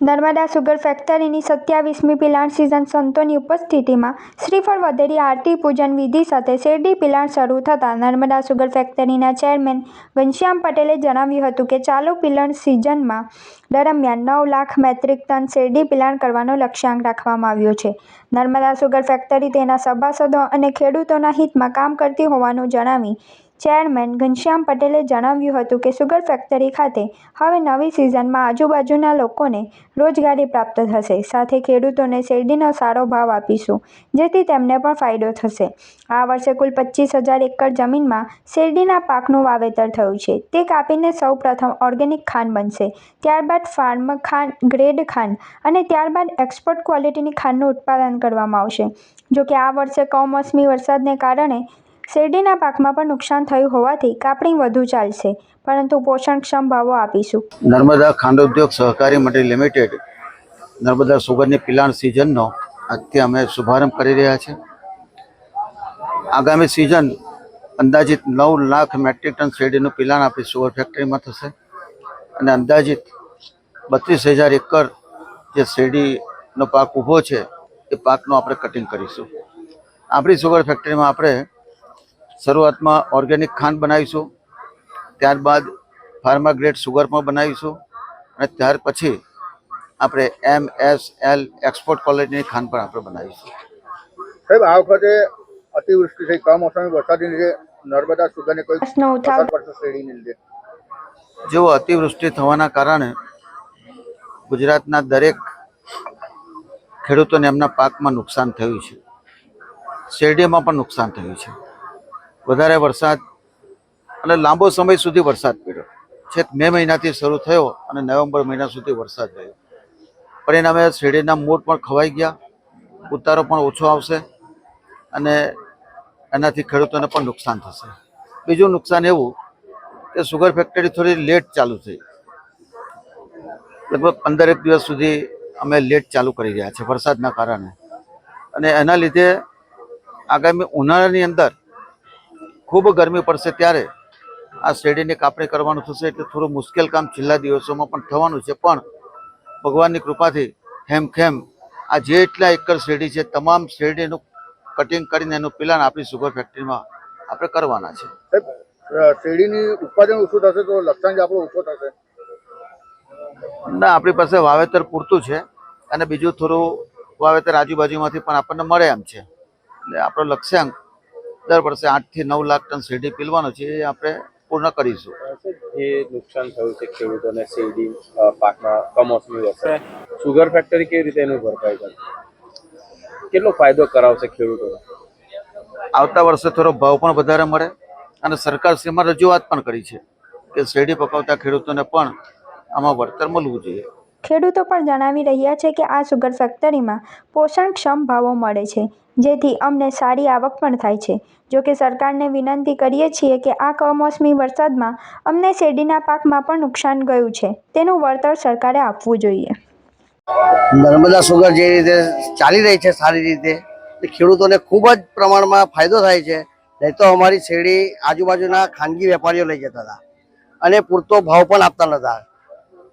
નર્મદા સુગર ફેક્ટરીની 27મી પિલાણ સિઝન સંતોની ઉપસ્થિતિમાં શ્રીફળ વધેરી આરતી પૂજન વિધિ સાથે શેરડી પિલાણ શરૂ થતાં નર્મદા સુગર ફેક્ટરીના ચેરમેન ઘનશ્યામ પટેલે જણાવ્યું હતું કે ચાલુ પિલાણ સિઝનમાં દરમિયાન 9 લાખ મેટ્રિક ટન શેરડી પિલાણ કરવાનો લક્ષ્યાંક રાખવામાં આવ્યો છે. નર્મદા સુગર ફેક્ટરી તેના સભાસદો અને ખેડૂતોના હિતમાં કામ કરતી હોવાનું જણાવી ચેરમેન ઘનશ્યામ પટેલે જણાવ્યું હતું કે સુગર ફેક્ટરી ખાતે હવે નવી સિઝનમાં આજુબાજુના લોકોને રોજગારી પ્રાપ્ત થશે, સાથે ખેડૂતોને શેરડીનો સારો ભાવ આપીશું, જેથી તેમને પણ ફાયદો થશે. આ વર્ષે કુલ 25,000 એકર જમીનમાં શેરડીના પાકનું વાવેતર થયું છે. તે કાપીને સૌ પ્રથમ ઓર્ગેનિક ખાંડ બનશે, ત્યારબાદ ફાર્મ ખાંડ, ગ્રેડ ખાંડ અને ત્યારબાદ એક્સપોર્ટ ક્વોલિટીની ખાંડનું ઉત્પાદન કરવામાં આવશે. જોકે આ વર્ષે કમોસમી વરસાદને કારણે શેરડીના પાકમાં પણ નુકસાન થયું હોવાથી કાપણી વધુ ચાલશે, પરંતુ પોષણક્ષમ ભાવો આપીશું. નર્મદા ખાંડ ઉદ્યોગ સહકારી મંડળી લિમિટેડ નર્મદા સુગરની પિલાણ સિઝનનો આજથી અમે શુભારંભ કરી રહ્યા છીએ. આગામી સિઝન અંદાજિત 9 લાખ મેટ્રિક ટન શેરડીનું પિલાણ આપણી સુગર ફેક્ટરીમાં થશે અને અંદાજિત 32,000 એકર જે શેરડીનો પાક ઊભો છે એ પાકનું આપણે કટિંગ કરીશું. આપણી સુગર ફેક્ટરીમાં આપણે શરૂઆતમાં ઓર્ગેનિક ખાંડ બનાવીશું, ત્યારબાદ ફાર્મા ગ્રેડ સુગર પણ બનાવીશું અને ત્યાર પછી આપણે MSL એક્સપોર્ટ ક્વોલિટીની ખાંડ પણ આપણે બનાવીશું. સાહેબ, આ વખતે અતિવૃષ્ટિ થઈ, કમોસમી વરસાદની લીધે નર્મદા સુગરને કોઈ અસર પડશે શેરડીને લીધે? જો અતિવૃષ્ટિ થવાના કારણે ગુજરાતના દરેક ખેડૂતોને એમના પાકમાં નુકસાન થયું છે, શેરડીમાં પણ નુકસાન થયું છે. વધારે વરસાદ અને લાંબો સમય સુધી વરસાદ પડ્યો, છેક મે મહિનાથી શરૂ થયો અને નવેમ્બર મહિના સુધી વરસાદ રહ્યો. પરિણામે શેરડીના મૂળ પણ ખવાઈ ગયા, ઉતારો પણ ઓછો આવશે અને એનાથી ખેડૂતોને પણ નુકસાન થશે. બીજું નુકસાન એવું કે સુગર ફેક્ટરી થોડી લેટ ચાલુ થઈ, લગભગ 15 દિવસ સુધી અમે લેટ ચાલુ કરી રહ્યા છીએ વરસાદના કારણે, અને એના લીધે આગામી ઉનાળાની અંદર ખૂબ ગરમી પડશે ત્યારે આ શેરડીની કાપણી કરવાનું થશે, એટલે થોડું મુશ્કેલ કામ છેલ્લા દિવસોમાં પણ થવાનું છે. પણ ભગવાનની કૃપાથી હેમખેમ આ જેટલા એકર શેરડી છે તમામ શેરડીનું કટિંગ કરીને એનું પિલાણ આપણી સુગર ફેક્ટરીમાં આપણે કરવાના છે. શેરડીની ઉત્પાદન ઓછું થશે તો લક્ષ્યાંક આપણો ઓછો થશે? ના, આપણી પાસે વાવેતર પૂરતું છે અને બીજું થોડું વાવેતર આજુબાજુમાંથી પણ આપણને મળે એમ છે, એટલે આપણો લક્ષ્યાંક દર વર્ષે 8 થી 9 લાખ ટન શેરડી પીલવાનો છે એ આપણે પૂર્ણ કરીશું. જે નુકસાન થયું છે ખેડૂતોને શેરડી પાકમાં કમોસમી વરસાદ, સુગર ફેક્ટરી કેવી રીતે એનું ભરપાઈ કરશે? કેટલો ફાયદો કરાવશે ખેડૂતોને? આવતા વર્ષે થોડો ભાવ પણ વધારે મળે અને સરકારશ્રીમાં રજૂઆત પણ કરી છે કે શેરડી પકાવતા ખેડૂતોને પણ આમાં વળતર મળવું જોઈએ. ખેડૂતો પણ જણાવી રહ્યા છે કે આ સુગર ફેક્ટરીમાં પોષણક્ષમ ભાવો મળે છે, જેથી અમને સારી આવક પણ થાય છે. જો કે સરકારને વિનંતી કરીએ છીએ કે આ કમોસમી વરસાદમાં અમને શેરડીના પાકમાં પણ નુકસાન ગયું છે, તેનું વળતર સરકારે આપવું જોઈએ. નર્મદા સુગર જે રીતે ચાલી રહી છે સારી રીતે, ખેડૂતોને ખૂબ જ પ્રમાણમાં ફાયદો થાય છે. નહીં તો અમારી શેરડી આજુબાજુના ખાનગી વેપારીઓ લઈ જતા હતા અને પૂરતો ભાવ પણ આપતા નહોતા.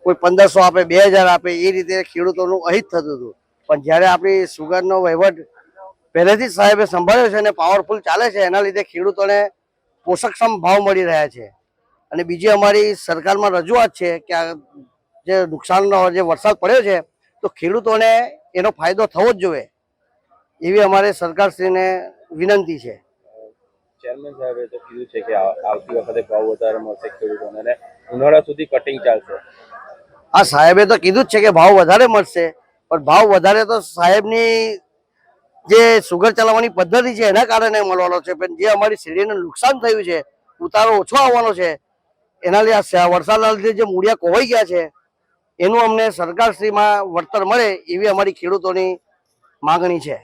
કોઈ 1500 આપે, 2000 આપે, એ રીતે ખેડૂતોનું અહિત થતું હતું. પણ જ્યારે આપણી સુગરનો વહીવટ પહેલેથી જ સાહેબે સંભાળ્યો છે અને પાવરફુલ ચાલે છે, એના લીધે ખેડૂતોને પોષકક્ષમ ભાવ મળી રહ્યા છે. અને બીજી અમારી સરકારમાં રજૂઆત છે કે આ જે નુકસાનનો જે વરસાદ પડ્યો છે તો ખેડૂતોને એનો ફાયદો થવો જ જોઈએ, એવી અમારે સરકારશ્રીને વિનંતી છે. ચેરમેન સાહેબે તો કીધું છે કે આવતી વખતે ભાવ વધારે મળશે ખેડૂતોને અને ઉનાળા સુધી કટિંગ ચાલશે. હા, સાહેબે તો કીધું જ છે કે ભાવ વધારે મળશે, પણ ભાવ વધારે તો સાહેબની જે સુગર ચલાવવાની પદ્ધતિ છે એના કારણે મળવાનો છે. પણ જે અમારી શેરડીને નુકસાન થયું છે, ઉતારો ઓછો આવવાનો છે, એના લીધે વરસાદના લીધે જે મૂળિયા કોવાઈ ગયા છે એનું અમને સરકારશ્રીમાં વળતર મળે એવી અમારી ખેડૂતોની માંગણી છે.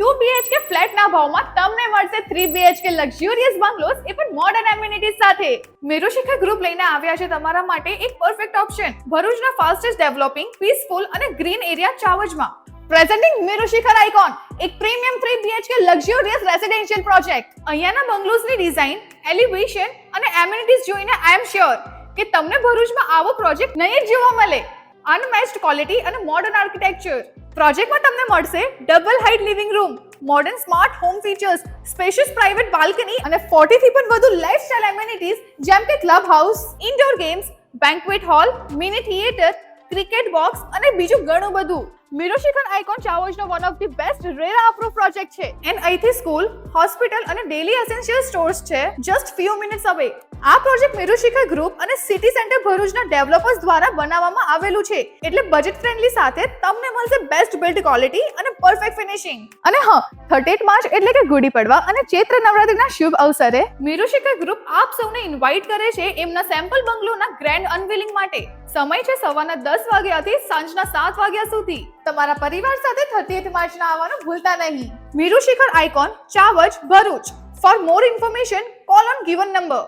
2 BHK ફ્લેટના ભાવમાં તમને મળશે 3 BHK લક્ઝુરિયસ બંગલોઝ, એ પણ મોડર્ન એમ્યુનિટીઝ સાથે. મેરુશિખા ગ્રુપ લઈને આવ્યા છે તમારા માટે એક પરફેક્ટ ઓપ્શન ભરૂચના ફાસ્ટેસ્ટ ડેવલપિંગ, પીસફુલ અને ગ્રીન એરિયા ચાવજમાં. પ્રેઝન્ટિંગ મેરુશિખા આઇકોન, એક premium 3 BHK luxurious residential project. અહીંયાના બંગલોઝની ડિઝાઇન, એલિવેશન અને એમ્યુનિટીઝ જોઈને આઈ એમ શ્યોર કે તમને ભરૂચમાં આવો પ્રોજેક્ટ નહીં જ જોવા મળે. અનમેચ્ડ ક્વોલિટી અને મોડર્ન આર્કિટેક્ચર. પ્રોજેક્ટમાં તમને મળશે double height living room, modern smart home features, spacious private balcony અને 40 થી પણ વધુ લાઇફસ્ટાઇલ એમિનિટીઝ જેમ કે club house, indoor games, banquet hall, mini theatre, cricket box અને બીજું ઘણું બધું. મિરોશિખર આઇકોન ચાવોજનો one of the best RERA approve project છે એન્ડ અહીંથી સ્કૂલ, હોસ્પિટલ અને ડેલી એસેન્શિયલ સ્ટોર્સ છે જસ્ટ ફ્યુ મિનિટ્સ અવે. આ પ્રોજેક્ટ મિરોશિખર ગ્રુપ અને સિટી સેન્ટર ભરૂચના ડેવલપર્સ દ્વારા બનાવવામાં આવેલું છે એટલે બજેટ ફ્રેન્ડલી સાથે તમને મળશે બેસ્ટ બિલ્ડ ક્વોલિટી અને પરફેક્ટ ફિનિશિંગ. અને હા, 38 માર્ચ એટલે કે ગુડી પડવા અને ચૈત્ર નવરાત્રિના શુભ અવસરે મિરોશિખર ગ્રુપ આપ સૌને ઇન્વાઇટ કરે છે એમના સેમ્પલ બંગલોના ગ્રેન્ડ અનવીલિંગ માટે. સમય છે સવારના 10 વાગ્યાથી સાંજના 7 વાગ્યા સુધી. તમારા પરિવાર સાથે 30 માર્ચના આવવાનું ભૂલતા નહીં. Miroshikhar icon Chavaj Bharuch. For more information call on given number.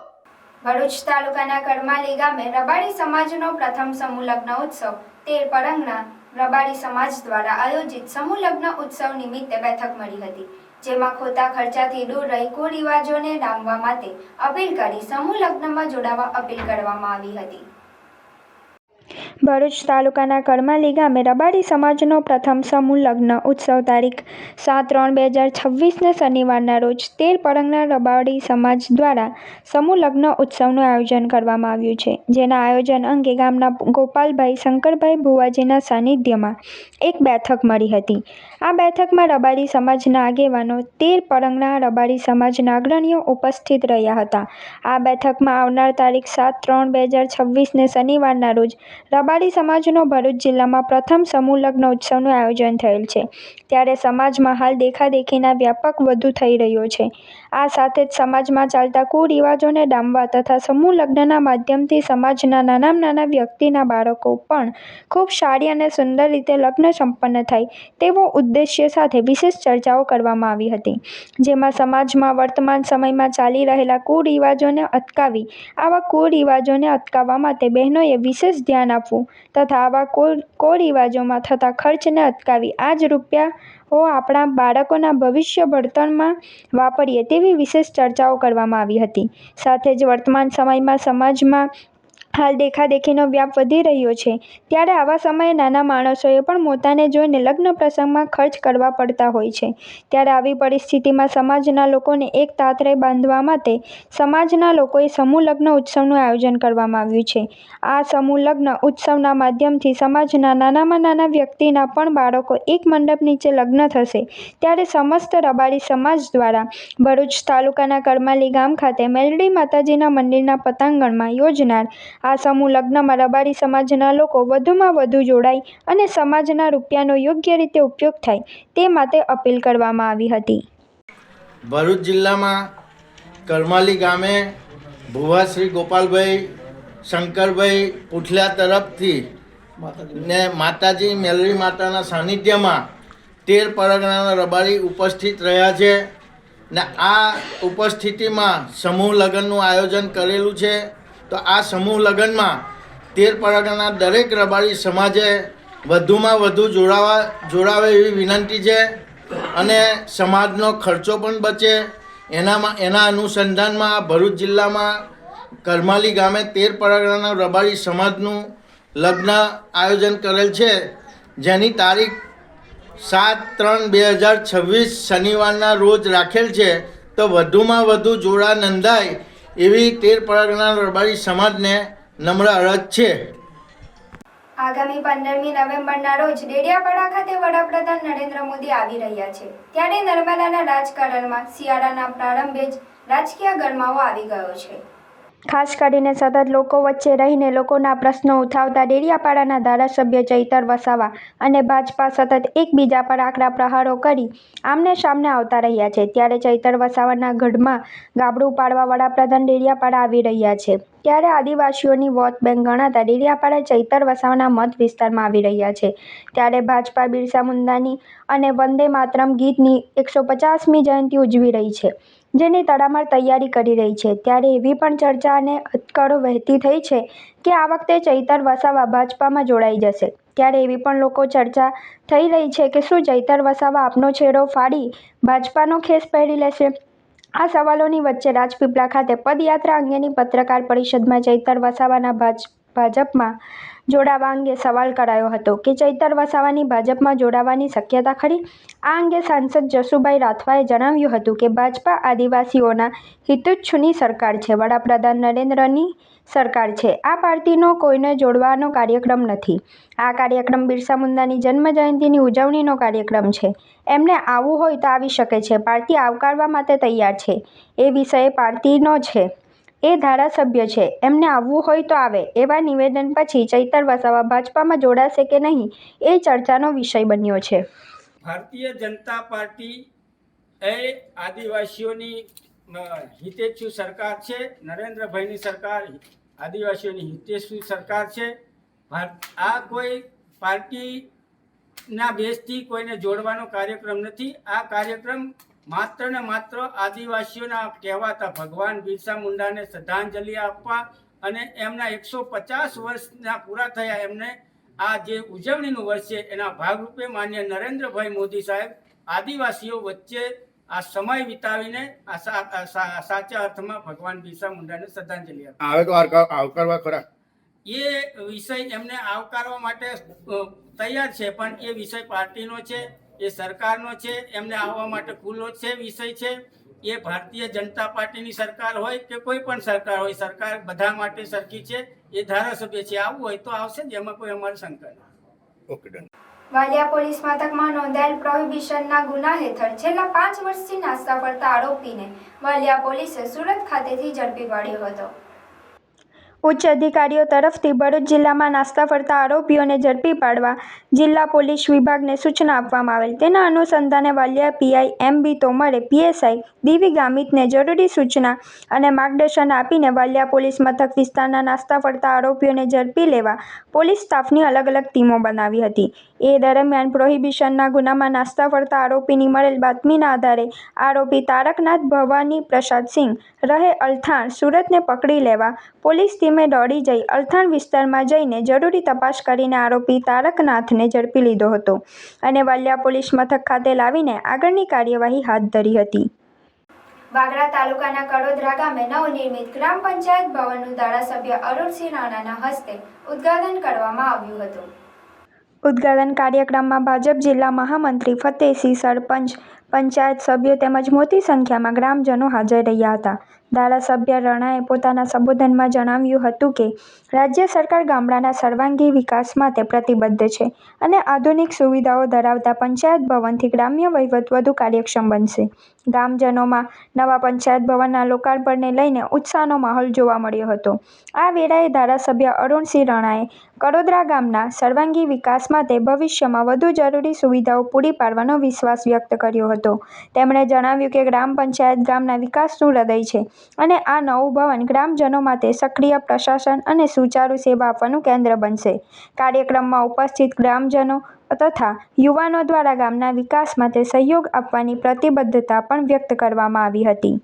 Bharuch તાલુકાના કરમાલી ગામે રબારી સમાજનો પ્રથમ સમૂહ લગ્ન ઉત્સવ 13 પરંગના રબારી સમાજ દ્વારા આયોજિત સમૂહ લગ્ન ઉત્સવ નિમિત્તે બેઠક મળી હતી, જેમાં ખોટા ખર્ચાથી દૂર રહી કુરિવાજોને ડામવા માટે અપીલ કરી સમૂહ લગ્નમાં જોડાવા અપીલ કરવામાં આવી હતી. ભરૂચ તાલુકાના કરમાલી ગામે રબારી સમાજનો પ્રથમ સમૂહ લગ્ન ઉત્સવ તારીખ 7/3/2026ને શનિવારના રોજ 13 પરંગના રબારી સમાજ દ્વારા સમૂહ લગ્ન ઉત્સવનું આયોજન કરવામાં આવ્યું છે, જેના આયોજન અંગે ગામના ગોપાલભાઈ શંકરભાઈ ભુવાજીના સાનિધ્યમાં એક બેઠક મળી હતી. આ બેઠકમાં રબારી સમાજના આગેવાનો, 13 પરંગના રબારી સમાજના અગ્રણીઓ ઉપસ્થિત રહ્યા હતા. આ બેઠકમાં આવનાર તારીખ 7/3/2026ને શનિવારના રોજ રબારી સમાજનો ભરૂચ જિલ્લામાં પ્રથમ સમૂહ લગ્ન ઉત્સવનું આયોજન થયેલ છે, ત્યારે સમાજમાં હાલ દેખાદેખીના વ્યાપક વધુ થઈ રહ્યો છે. આ સાથે જ સમાજમાં ચાલતા કુરિવાજોને ડામવા તથા સમૂહ લગ્નના માધ્યમથી સમાજના નાનામાં નાના વ્યક્તિના બાળકો પણ ખૂબ સારી અને સુંદર રીતે લગ્ન સંપન્ન થાય તેવો ઉદ્દેશ્ય સાથે વિશેષ ચર્ચાઓ કરવામાં આવી હતી, જેમાં સમાજમાં વર્તમાન સમયમાં ચાલી રહેલા કુરિવાજોને અટકાવી આવા કુરિવાજોને અટકાવવા માટે બહેનોએ વિશેષ ધ્યાન આપવું તથા આવા કુરિવાજોમાં થતા ખર્ચને અટકાવી આ જ રૂપિયાઓ આપણા બાળકોના ભવિષ્ય ભણતરમાં વાપરીએ તેવી વિશેષ ચર્ચાઓ કરવામાં આવી હતી. સાથે જ વર્તમાન સમયમાં સમાજમાં હાલ દેખાદેખીનો વ્યાપ વધી રહ્યો છે, ત્યારે આવા સમયે નાના માણસોએ પણ મોટાને જોઈને લગ્ન પ્રસંગમાં ખર્ચ કરવા પડતા હોય છે. ત્યારે આવી પરિસ્થિતિમાં સમાજના લોકોને એક તાતરે બાંધવા માટે સમાજના લોકોએ સમૂહ લગ્ન ઉત્સવનું આયોજન કરવામાં આવ્યું છે. આ સમૂહ લગ્ન ઉત્સવના માધ્યમથી સમાજના નાનામાં નાના વ્યક્તિના પણ બાળકો એક મંડપ નીચે લગ્ન થશે, ત્યારે સમસ્ત રબારી સમાજ દ્વારા ભરૂચ તાલુકાના કરમાલી ગામ ખાતે મેલડી માતાજીના મંદિરના પટાંગણમાં યોજનાર આ સમૂહ લગ્નમાં રબારી સમાજના લોકો વધુમાં વધુ જોડાય અને સમાજના રૂપિયાનો યોગ્ય રીતે ઉપયોગ થાય તે માટે અપીલ કરવામાં આવી હતી. ભરૂચ જિલ્લામાં કરમાલી ગામે ભુવા શ્રી ગોપાલભાઈ શંકરભાઈ પુઠલિયા તરફથી ને માતાજી મેલડી માતાના સાનિધ્યમાં 13 પરગણાના રબારી ઉપસ્થિત રહ્યા છે ને આ ઉપસ્થિતિમાં સમૂહ લગ્નનું આયોજન કરેલું છે. તો આ સમૂહ લગ્નમાં 13 પરગણાના દરેક રબારી સમાજે વધુમાં વધુ જોડાવે એવી વિનંતી છે અને સમાજનો ખર્ચો પણ બચે એના અનુસંધાનમાં ભરૂચ જિલ્લામાં કરમાલી ગામે 13 પરગણાના રબારી સમાજનું લગ્ન આયોજન કરેલ છે, જેની તારીખ 7/3/2026 શનિવારના રોજ રાખેલ છે. તો વધુમાં વધુ જોડા નોંધાય એવી 13 પરગણા રબારી સમાજને નમ્ર અરજ છે. આગામી 15મી નવેમ્બરના રોજ ડેડિયાપાડા ખાતે વડાપ્રધાન નરેન્દ્ર મોદી આવી રહ્યા છે, ત્યારે નર્મદાના રાજકારણમાં શિયાળાના પ્રારંભે જ રાજકીય ગરમાવો આવી ગયો છે. ખાસ કરીને સતત લોકો વચ્ચે રહીને લોકોના પ્રશ્નો ઉઠાવતા ડેડિયાપાડાના ધારાસભ્ય ચૈતર વસાવા અને ભાજપા સતત એકબીજા પર આકરા પ્રહારો કરી આમને સામને આવતા રહ્યા છે, ત્યારે ચૈતર વસાવાના ગઢમાં ગાબડું પાડવા વડાપ્રધાન ડેડિયાપાડા આવી રહ્યા છે. ત્યારે આદિવાસીઓની વોટ બેંક ગણાતા ડેડિયાપાડા ચૈતર વસાવાના મત વિસ્તારમાં આવી રહ્યા છે. ત્યારે ભાજપા બિરસા મુંડાની અને વંદે માતરમ ગીતની 150મી જયંતિ ઉજવી રહી છે, જેની તડામાર તૈયારી કરી રહી છે. ત્યારે એવી પણ ચર્ચા અને અટકળો વહેતી થઈ છે કે આ વખતે ચૈતર વસાવા ભાજપામાં જોડાઈ જશે. ત્યારે એવી પણ લોકો ચર્ચા થઈ રહી છે કે શું ચૈતર વસાવા આપનો છેડો ફાડી ભાજપાનો ખેસ પહેરી લેશે? આ સવાલોની વચ્ચે રાજપીપળા ખાતે પદયાત્રા અંગેની પત્રકાર પરિષદમાં ચૈતર વસાવાના ભાજપમાં જોડાવા અંગે સવાલ કરાયો હતો કે ચૈતર વસાવાની ભાજપમાં જોડાવાની શક્યતા ખરી? આ અંગે સાંસદ જસુભાઈ રાઠવાએ જણાવ્યું હતું કે ભાજપા આદિવાસીઓના હિતોચ્છુની સરકાર છે, વડાપ્રધાન નરેન્દ્રની સરકાર છે. આ પાર્ટીનો કોઈને જોડવાનો કાર્યક્રમ નથી. આ કાર્યક્રમ બિરસા મુંડાની જન્મ જયંતિની ઉજવણીનો કાર્યક્રમ છે. એમને આવવું હોય તો આવી શકે છે. પાર્ટી આવકારવા માટે તૈયાર છે. એ વિષય પાર્ટીનો છે. એ ધારાસભ્ય છે. એમને આવવું હોય તો આવે. એવા નિવેદન પછી ચૈતર વસાવા ભાજપામાં જોડાશે કે નહીં એ ચર્ચાનો વિષય બન્યો છે. ભારતીય જનતા પાર્ટી એ આદિવાસીઓની હિતેચ્છુ સરકાર છે. નરેન્દ્રભાઈની સરકાર આદિવાસીઓની હિતેચ્છુ સરકાર છે. આ કોઈ પાર્ટીના બેઝથી કોઈને જોડવાનો કાર્યક્રમ નથી. આ કાર્યક્રમ માત્ર ને માત્ર આદિવાસીઓના કહેવાતા ભગવાન બિરસા મુંડાને શ્રદ્ધાંજલિ આપવા અને એમના 150 વર્ષના પૂરા થયા એમને આ જે ઉજવણીનું વર્ષ છે એના ભાગરૂપે માન્ય નરેન્દ્રભાઈ મોદી સાહેબ આદિવાસીઓ વચ્ચે આ સમય વિતાવીને સાચા અર્થમાં ભગવાન બિરસા મુંડાને શ્રદ્ધાંજલિ આવકારવા ખરા. એ વિષય એમને આવકારવા માટે તૈયાર છે, પણ એ વિષય પાર્ટીનો છે, એ સરકારનો છે. એમને આવવા માટે ખુલ્લો છે વિષય છે. એ ભારતીય જનતા પાર્ટીની સરકાર હોય કે કોઈ પણ સરકાર હોય, સરકાર બધા માટે સરખી છે. એ ધારાસભ્ય છે, આવવું હોય તો આવશે જ, એમાં કોઈ અમારી શંકા નથી. Okay, done. વાલિયા પોલીસ મથકમાં નોંધાયેલ પ્રોહિબિશનના ગુના હેઠળ છેલ્લા 5 વર્ષથી નાસ્તા ફરતા આરોપીને વાલિયા પોલીસે સુરત ખાતેથી ઝડપી પાડ્યો હતો. ઉચ્ચ અધિકારીઓ તરફથી ભરૂચ જિલ્લામાં નાસ્તા ફરતા આરોપીઓને ઝડપી પાડવા જિલ્લા પોલીસ વિભાગને સૂચના આપવામાં આવેલ. તેના અનુસંધાને વાલિયા પીઆઈ એમ.બી. તોમરે પીએસઆઈ ડીવી ગામિતને જરૂરી સૂચના અને માર્ગદર્શન આપીને વાલિયા પોલીસ મથક વિસ્તારના નાસ્તા ફરતા આરોપીઓને ઝડપી લેવા પોલીસ સ્ટાફની અલગ અલગ ટીમો બનાવી હતી. એ દરમિયાન પ્રોહિબિશનના ગુનામાં નાસ્તા ફરતા આરોપીની મળેલ બાતમીના આધારે આરોપી તારકનાથ ભવાની પ્રસાદસિંહ રહે અલથાણ સુરતને પકડી લેવા પોલીસ ટીમે દોડી જઈ અલથાણ વિસ્તારમાં જઈને જરૂરી તપાસ કરીને આરોપી તારકનાથને ઝડપી લીધો હતો અને વાલિયા પોલીસ મથક ખાતે લાવીને આગળની કાર્યવાહી હાથ ધરી હતી. વાગરા તાલુકાના કડોદરા ગામે નવનિર્મિત ગ્રામ પંચાયત ભવનનું ધારાસભ્ય અરુણસિંહ રાણાના હસ્તે ઉદ્ઘાટન કરવામાં આવ્યું હતું. ઉદ્ઘાટન કાર્યક્રમમાં ભાજપ જિલ્લા મહામંત્રી ફતેહસિંહ, સરપંચ, પંચાયત સભ્યો તેમજ મોટી સંખ્યામાં ગ્રામજનો હાજર રહ્યા હતા. ધારાસભ્ય રાણાએ પોતાના સંબોધનમાં જણાવ્યું હતું કે રાજ્ય સરકાર ગામડાના સર્વાંગી વિકાસ માટે પ્રતિબદ્ધ છે અને આધુનિક સુવિધાઓ ધરાવતા પંચાયત ભવનથી ગ્રામ્ય વહીવટ વધુ કાર્યક્ષમ બનશે. ગામજનોમાં નવા પંચાયત ભવનના લોકાર્પણને લઈને ઉત્સાહનો માહોલ જોવા મળ્યો હતો. આ વેળાએ ધારાસભ્ય અરુણસિંહ રાણાએ કડોદરા ગામના સર્વાંગી વિકાસ માટે ભવિષ્યમાં વધુ જરૂરી સુવિધાઓ પૂરી પાડવાનો વિશ્વાસ વ્યક્ત કર્યો હતો. તેમણે જણાવ્યું કે ગ્રામ પંચાયત ગામના વિકાસનું હૃદય છે અને આ નવું ભવન ગ્રામજનો માટે સક્રિય પ્રશાસન અને સુચારુ સેવા આપવાનું કેન્દ્ર બનશે. કાર્યક્રમમાં ઉપસ્થિત ગ્રામજનો તથા યુવાનો દ્વારા ગામના વિકાસ માટે સહયોગ આપવાની પ્રતિબદ્ધતા પણ વ્યક્ત કરવામાં આવી હતી.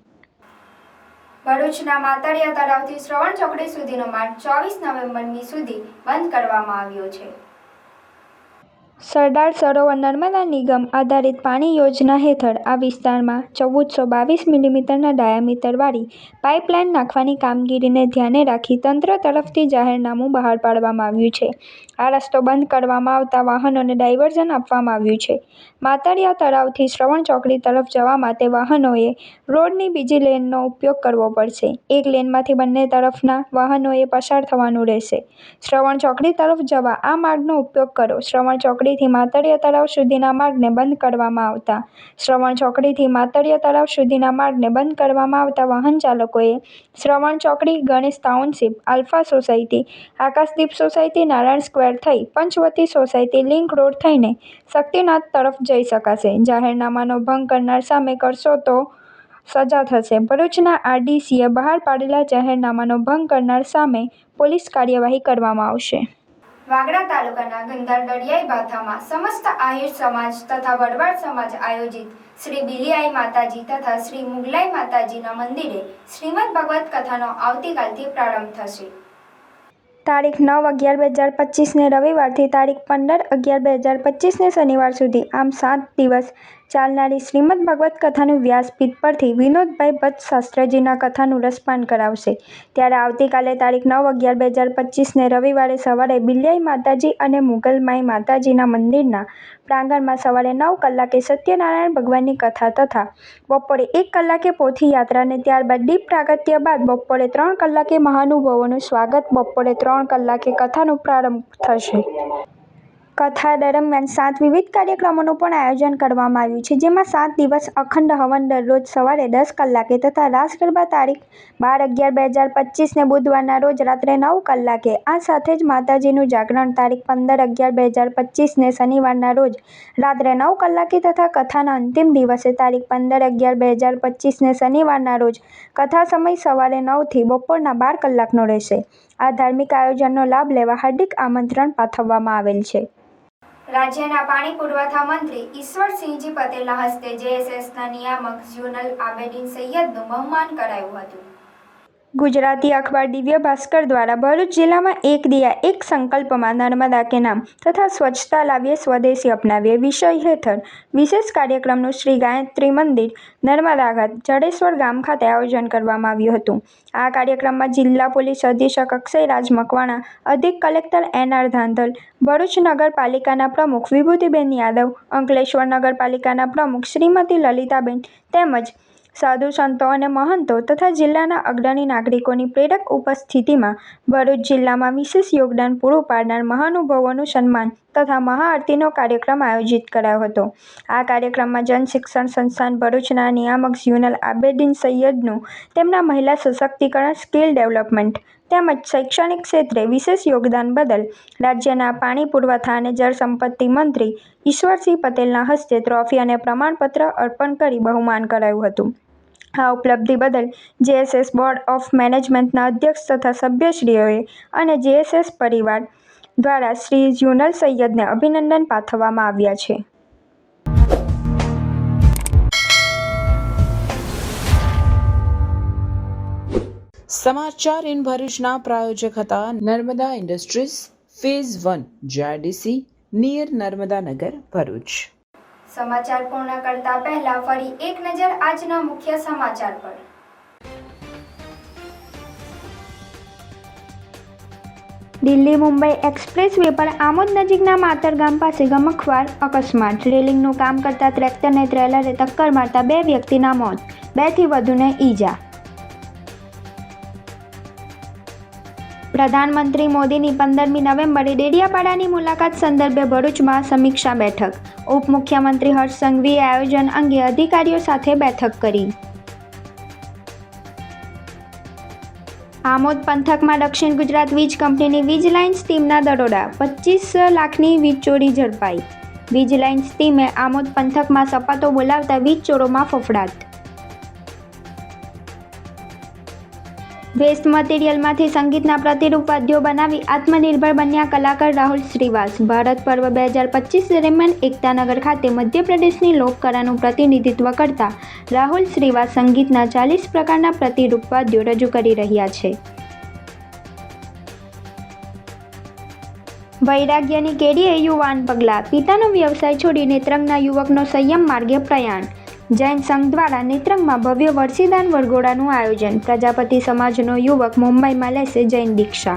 ભરૂચના માતળિયા તળાવથી શ્રવણ ચોકડી સુધીનો માર્ગ 24 નવેમ્બરની સુધી બંધ કરવામાં આવ્યો છે. સરદાર સરોવર નર્મદા નિગમ આધારિત પાણી યોજના હેઠળ આ વિસ્તારમાં 1422 મિલીમીટરના ડાયામીટરવાળી પાઇપલાઇન નાખવાની કામગીરીને ધ્યાને રાખી તંત્ર તરફથી જાહેરનામું બહાર પાડવામાં આવ્યું છે. આ રસ્તો બંધ કરવામાં આવતા વાહનોને ડાયવર્ઝન આપવામાં આવ્યું છે. માતળિયા તળાવથી શ્રવણ ચોકડી તરફ જવા માટે વાહનોએ રોડની બીજી લેનનો ઉપયોગ કરવો પડશે. એક લેનમાંથી બંને તરફના વાહનોએ પસાર થવાનું રહેશે. શ્રવણ ચોકડી તરફ જવા આ માર્ગનો ઉપયોગ કરો. શ્રવણ ચોકડીથી માતળિયા તળાવ સુધીના માર્ગને બંધ કરવામાં આવતા શ્રવણ ચોકડીથી માતળિયા તળાવ સુધીના માર્ગને બંધ કરવામાં આવતા વાહન ચાલકોએ શ્રવણ ચોકડી, Ganesh township, alpha society, Akashdeep society, Narayan square થઈ પંચવટી સોસાયટી લિંક રોડ થઈને શક્તિનાથ તરફ જઈ શકાશે. જાહેરનામાનો ભંગ કરનાર સામે કરશો તો સજા થશે. ભરૂચના આરડીસીએ બહાર પાડેલા જાહેરનામાનો ભંગ કરનાર સામે પોલીસ કાર્યવાહી કરવામાં આવશે. વાગરા તાલુકાના ગંધાર દરિયાઈ ભાથામાં સમસ્ત આહિર સમાજ તથા વડવાડ સમાજ આયોજિત શ્રી બિલિયાઈ માતાજી તથા શ્રી મુગલાઈ માતાજીના મંદિરે શ્રીમદ ભગવત કથાનો આવતીકાલથી પ્રારંભ થશે. તારીખ 9/11/2025 ને રવિવારથી તારીખ 15/11/2025 ને શનિવાર સુધી આમ 7 દિવસ ચાલનારી શ્રીમદ ભગવત કથાનું વ્યાસપીઠ પરથી વિનોદભાઈ ભટ્ટ શાસ્ત્રીજીના કથાનું રસપાન કરાવશે. ત્યારે આવતીકાલે તારીખ 9/11/2025ને રવિવારે સવારે બિલ્યાઈ માતાજી અને મુગલમાઈ માતાજીના મંદિરના પ્રાંગણમાં સવારે 9 કલાકે સત્યનારાયણ ભગવાનની કથા તથા બપોરે 1 કલાકે પોથી યાત્રા અને ત્યારબાદ દીપ પ્રાગટ્ય બાદ બપોરે 3 કલાકે મહાનુભાવોનું સ્વાગત, બપોરે 3 કલાકે કથાનો પ્રારંભ થશે. કથા દરમિયાન 7 વિવિધ કાર્યક્રમોનું પણ આયોજન કરવામાં આવ્યું છે, જેમાં 7 દિવસ અખંડ હવન દરરોજ સવારે 10 કલાકે તથા રાસ ગરબા તારીખ 12/11/2025ને બુધવારના રોજ રાત્રે 9 કલાકે. આ સાથે જ માતાજીનું જાગરણ તારીખ 15/11/2025ને શનિવારના રોજ રાત્રે 9 કલાકે તથા કથાના અંતિમ દિવસે તારીખ 15/11/2025ને શનિવારના રોજ કથા સમય સવારે 9 થી બપોરના 12 કલાકનો રહેશે. આ ધાર્મિક આયોજનનો લાભ લેવા હાર્દિક આમંત્રણ પાઠવવામાં આવેલ છે. રાજ્યના પાણી પુરવઠા મંત્રી ઈશ્વરસિંહજી પટેલના હસ્તે જેએસએસના નિયામક ઝ્યુનલ આબેદીન સૈયદનું બહુમાન કરાયું હતું. ગુજરાતી અખબાર દિવ્ય ભાસ્કર દ્વારા ભરૂચ જિલ્લામાં એક દિયા એક સંકલ્પમાં નર્મદા કે નામ તથા સ્વચ્છતા લાવીએ સ્વદેશી અપનાવીએ વિષય હેઠળ વિશેષ કાર્યક્રમનું શ્રી ગાયત્રી મંદિર નર્મદા ઘાટ જડેશ્વર ગામ ખાતે આયોજન કરવામાં આવ્યું હતું. આ કાર્યક્રમમાં જિલ્લા પોલીસ અધિક્ષક અક્ષયરાજ મકવાણા, અધિક કલેક્ટર NR ધાંધલ, ભરૂચ નગરપાલિકાના પ્રમુખ વિભૂતિબેન યાદવ, અંકલેશ્વર નગરપાલિકાના પ્રમુખ શ્રીમતી લલિતાબેન તેમજ સાધુ સંતો અને મહંતો તથા જિલ્લાના અગ્રણી નાગરિકોની પ્રેરક ઉપસ્થિતિમાં ભરૂચ જિલ્લામાં વિશેષ યોગદાન પૂરું પાડનાર મહાનુભાવોનું સન્માન તથા મહાઆરતીનો કાર્યક્રમ આયોજિત કરાયો હતો. આ કાર્યક્રમમાં જનશિક્ષણ સંસ્થાન ભરૂચના નિયામક ઝ્યુનલ આબેદીન સૈયદનું તેમના મહિલા સશક્તિકરણ, સ્કિલ ડેવલપમેન્ટ તેમજ શૈક્ષણિક ક્ષેત્રે વિશેષ યોગદાન બદલ રાજ્યના પાણી પુરવઠા અને જળ સંપત્તિ મંત્રી ઈશ્વરસિંહ પટેલના હસ્તે ટ્રોફી અને પ્રમાણપત્ર અર્પણ કરી બહુમાન કરાયું હતું. આ ઉપલબ્ધિ બદલ જેએસએસ બોર્ડ ઓફ મેનેજમેન્ટના અધ્યક્ષ તથા સભ્યશ્રીઓએ અને જેએસએસ પરિવાર દ્વારા શ્રી ઝ્યુનલ સૈયદને અભિનંદન પાઠવવામાં આવ્યા છે. સમાચાર ઇન ભરૂચના પ્રાયોજક હતા Narmada industries phase 1 JRDC near Narmada Nagar Bharuch. સમાચાર પૂર્ણ કરતા પહેલા ફરી એક નજર આજના મુખ્ય સમાચાર પર. દિલ્હી મુંબઈ એક્સપ્રેસ વે પર આમોદ નજીકના માતર ગામ પાસે ગમખ્વાર અકસ્માત. રેલિંગનું કામ કરતા ટ્રેક્ટરને ટ્રેલરે ટક્કર મારતા 2 વ્યક્તિના મોત, 2 થી વધુને ઈજા. પ્રધાનમંત્રી મોદીની 15મી નવેમ્બરે ડેડિયાપાડાની મુલાકાત સંદર્ભે ભરૂચમાં સમીક્ષા બેઠક. ઉપમુખ્યમંત્રી હર્ષ સંઘવીએ આયોજન અંગે અધિકારીઓ સાથે બેઠક કરી. આમોદ પંથકમાં દક્ષિણ ગુજરાત વીજ કંપનીની વીજ લાઇન્સ ટીમના દરોડા, 25 લાખની વીજ ચોરી ઝડપાઈ. વીજ લાઇન્સ ટીમે આમોદ પંથકમાં સપાટો બોલાવતા વીજ ચોરોમાં ફફડાટ. વેસ્ટ મટીરિયલમાંથી સંગીતના પ્રતિરૂપ વાદ્યો બનાવી આત્મનિર્ભર બન્યા કલાકાર રાહુલ શ્રીવાસ. ભારત પર્વ 2025 દરમિયાન એકતાનગર ખાતે મધ્યપ્રદેશની લોકકલાનું પ્રતિનિધિત્વ કરતા રાહુલ શ્રીવાસ સંગીતના 40 પ્રકારના પ્રતિરૂપ વાદ્યો રજૂ કરી રહ્યા છે. વૈરાગ્યની કેડીએ યુવાન પગલાં, પિતાનો વ્યવસાય છોડી નેત્રંગના યુવકનો સંયમ માર્ગે પ્રયાણ. જૈન સંઘ દ્વારા નેત્રંગમાં ભવ્ય વર્ષીદાન વરઘોડાનું આયોજન. પ્રજાપતિ સમાજનો યુવક મુંબઈમાં લેશે જૈન દીક્ષા.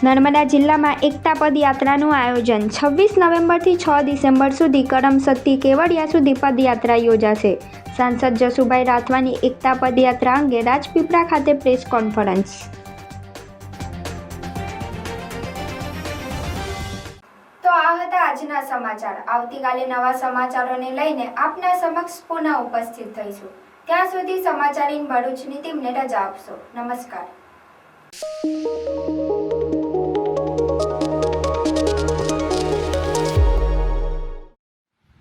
નર્મદા જિલ્લામાં એકતા પદયાત્રાનું આયોજન. 26 નવેમ્બરથી 6 ડિસેમ્બર સુધી કરમસદથી કેવડિયા સુધી પદયાત્રા યોજાશે. સાંસદ જસુભાઈ રાઠવાની એકતા પદયાત્રા અંગે રાજપીપળા ખાતે પ્રેસ કોન્ફરન્સ. તો આ હતા આજના સમાચાર. આવતીકાલે નવા સમાચારોને લઈને આપના સમક્ષ પુનઃ ઉપસ્થિત થઈશું. ત્યાં સુધી સમાચાર ઇન ભરૂચની ટીમને રજા આપશો. નમસ્કાર.